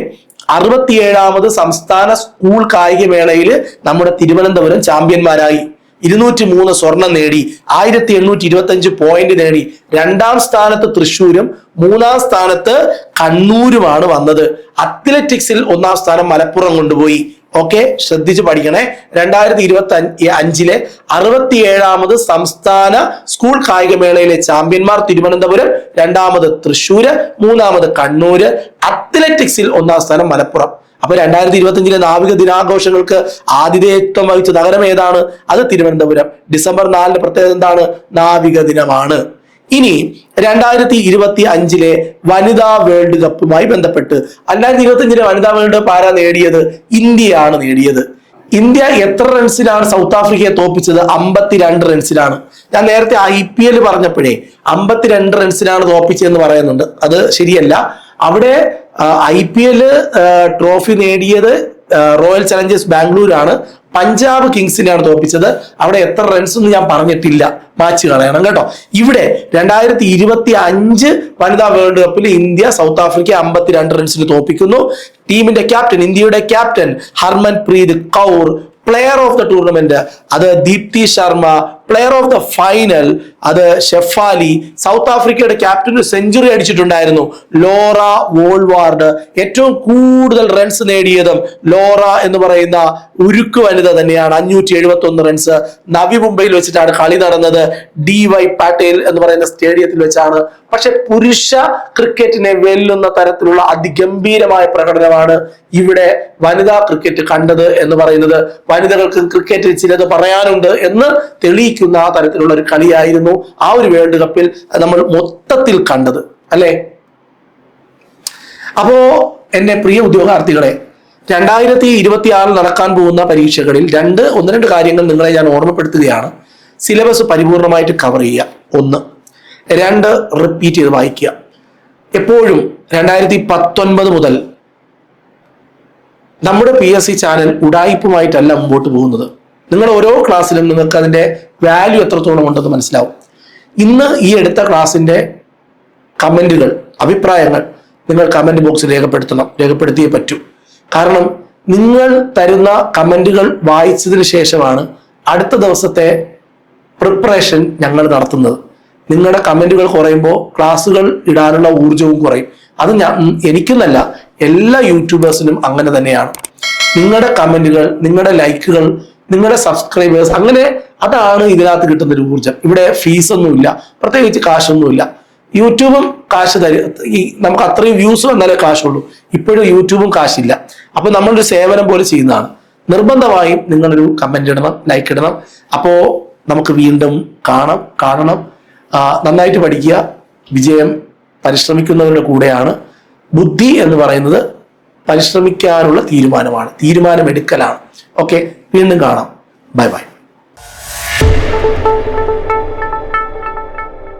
67ാമത് സംസ്ഥാന സ്കൂൾ കായികമേളയിൽ നമ്മുടെ തിരുവനന്തപുരം ചാമ്പ്യന്മാരായി. 203 സ്വർണം നേടി, 1825 പോയിന്റ് നേടി. രണ്ടാം സ്ഥാനത്ത് തൃശ്ശൂരും മൂന്നാം സ്ഥാനത്ത് കണ്ണൂരുമാണ് വന്നത്. അത്ലറ്റിക്സിൽ ഒന്നാം സ്ഥാനം മലപ്പുറം കൊണ്ടുപോയി. ഓക്കെ, ശ്രദ്ധിച്ച് പഠിക്കണേ. 2025 67ാമത് സംസ്ഥാന സ്കൂൾ കായികമേളയിലെ ചാമ്പ്യന്മാർ തിരുവനന്തപുരം, രണ്ടാമത് തൃശ്ശൂര്, മൂന്നാമത് കണ്ണൂര്. അത്ലറ്റിക്സിൽ ഒന്നാം സ്ഥാനം മലപ്പുറം. അപ്പൊ 2025 നാവിക ദിനാഘോഷങ്ങൾക്ക് ആതിഥേയത്വം വഹിച്ച നഗരം ഏതാണ്? അത് തിരുവനന്തപുരം. ഡിസംബർ 4 പ്രത്യേകത എന്താണ്? നാവിക ദിനമാണ്. ഇനി 2025 വനിതാ വേൾഡ് കപ്പുമായി ബന്ധപ്പെട്ട് 2025 വനിതാ വേൾഡ് കപ്പ് ആരാ നേടിയത്? ഇന്ത്യയാണ് നേടിയത്. ഇന്ത്യ എത്ര റൺസിലാണ് സൗത്ത് ആഫ്രിക്കയെ തോപ്പിച്ചത്? 52 റൺസിലാണ്. ഞാൻ നേരത്തെ IPL പറഞ്ഞപ്പോഴേ 52 റൺസിലാണ് തോപ്പിച്ചതെന്ന് പറയുന്നുണ്ട്. അത് ശരിയല്ല. അവിടെ IPL ട്രോഫി നേടിയത് റോയൽ ചലഞ്ചേഴ്സ് ബാംഗ്ലൂരാണ്. പഞ്ചാബ് കിങ്സിനെയാണ് തോപ്പിച്ചത്. അവിടെ എത്ര റൺസ് ഒന്നും ഞാൻ പറഞ്ഞിട്ടില്ല, മാച്ച് കളയണം കേട്ടോ. ഇവിടെ 2025 വനിതാ വേൾഡ് കപ്പിൽ ഇന്ത്യ സൗത്ത് ആഫ്രിക്ക 52 റൺസിന് തോപ്പിക്കുന്നു. ടീമിന്റെ ക്യാപ്റ്റൻ, ഇന്ത്യയുടെ captain Harmanpreet Kaur, player of the tournament അത് Deepti Sharma, player of the final അത് ഷെഫാലി. സൗത്ത് ആഫ്രിക്കയുടെ ക്യാപ്റ്റൻ സെഞ്ചുറി അടിച്ചിട്ടുണ്ടായിരുന്നു ലോറ വോൾവാർഡ്. ഏറ്റവും കൂടുതൽ റൺസ് നേടിയതും ലോറ എന്ന് പറയുന്ന ഉരുക്ക് വനിത തന്നെയാണ്. 571 റൺസ്. നവി മുംബൈയിൽ വെച്ചിട്ടാണ് കളി നടന്നത്. DY പാട്ടേൽ എന്ന് പറയുന്ന സ്റ്റേഡിയത്തിൽ വെച്ചാണ്. പക്ഷെ പുരുഷ ക്രിക്കറ്റിനെ വെല്ലുന്ന തരത്തിലുള്ള അതിഗംഭീരമായ പ്രകടനമാണ് ഇവിടെ വനിതാ ക്രിക്കറ്റ് കണ്ടത് എന്ന് പറയുന്നത്. വനിതകൾക്ക് ക്രിക്കറ്റിൽ ചിലത് പറയാനുണ്ട് എന്ന് തെളിയിക്കുന്ന ആ തരത്തിലുള്ള ഒരു കളിയായിരുന്നു ആ ഒരു വേൾഡ് കപ്പിൽ നമ്മൾ മൊത്തത്തിൽ കണ്ടത്, അല്ലെ? അപ്പോ എന്റെ പ്രിയ ഉദ്യോഗാർത്ഥികളെ, 2026 നടക്കാൻ പോകുന്ന പരീക്ഷകളിൽ ഒന്ന് രണ്ട് കാര്യങ്ങൾ നിങ്ങളെ ഞാൻ ഓർമ്മപ്പെടുത്തുകയാണ്. സിലബസ് പരിപൂർണമായിട്ട് കവർ ചെയ്യുക. 1. 2 റിപ്പീറ്റ് ചെയ്ത് വായിക്കുക. എപ്പോഴും 2019 മുതൽ നമ്മുടെ PSC ചാനൽ ഉഡായിപ്പുമായിട്ടല്ല മുമ്പോട്ട് പോകുന്നത്. നിങ്ങൾ ഓരോ ക്ലാസ്സിലും നിങ്ങൾക്ക് അതിന്റെ വാല്യൂ എത്രത്തോളം ഉണ്ടെന്ന് മനസ്സിലാവും. ഇന്ന് ഈ എടുത്ത ക്ലാസ്സിന്റെ കമന്റുകൾ, അഭിപ്രായങ്ങൾ നിങ്ങൾ കമന്റ് ബോക്സിൽ രേഖപ്പെടുത്തിയേ പറ്റൂ. കാരണം നിങ്ങൾ തരുന്ന കമന്റുകൾ വായിച്ചതിന് ശേഷമാണ് അടുത്ത ദിവസത്തെ പ്രിപ്പറേഷൻ ഞങ്ങൾ നടത്തുന്നത്. നിങ്ങളുടെ കമന്റുകൾ കുറയുമ്പോൾ ക്ലാസ്സുകൾ ഇടാനുള്ള ഊർജവും കുറയും. അത് എനിക്കെന്നല്ല, എല്ലാ യൂട്യൂബേഴ്സിനും അങ്ങനെ തന്നെയാണ്. നിങ്ങളുടെ കമന്റുകൾ, നിങ്ങളുടെ ലൈക്കുകൾ, നിങ്ങളുടെ സബ്സ്ക്രൈബേഴ്സ്, അങ്ങനെ അതാണ് ഇതിനകത്ത് കിട്ടുന്ന ഒരു ഊർജം. ഇവിടെ ഫീസ് ഒന്നുമില്ല, പ്രത്യേകിച്ച് കാശൊന്നുമില്ല. യൂട്യൂബും കാശ് നമുക്ക് അത്രയും വ്യൂസ് വന്നാലേ കാശുള്ളൂ. ഇപ്പോഴും യൂട്യൂബും കാശില്ല. അപ്പൊ നമ്മളൊരു സേവനം പോലെ ചെയ്യുന്നതാണ്. നിർബന്ധമായും നിങ്ങളൊരു കമന്റ് ഇടണം, ലൈക്ക് ഇടണം. അപ്പോ നമുക്ക് വീണ്ടും കാണണം. നന്നായിട്ട് പഠിക്കുക. വിജയം പരിശ്രമിക്കുന്നവരുടെ കൂടെയാണ്. ബുദ്ധി എന്ന് പറയുന്നത് പരിശ്രമിക്കാനുള്ള തീരുമാനമെടുക്കലാണ്. ഓക്കെ, വീണ്ടും കാണാം. Bye bye.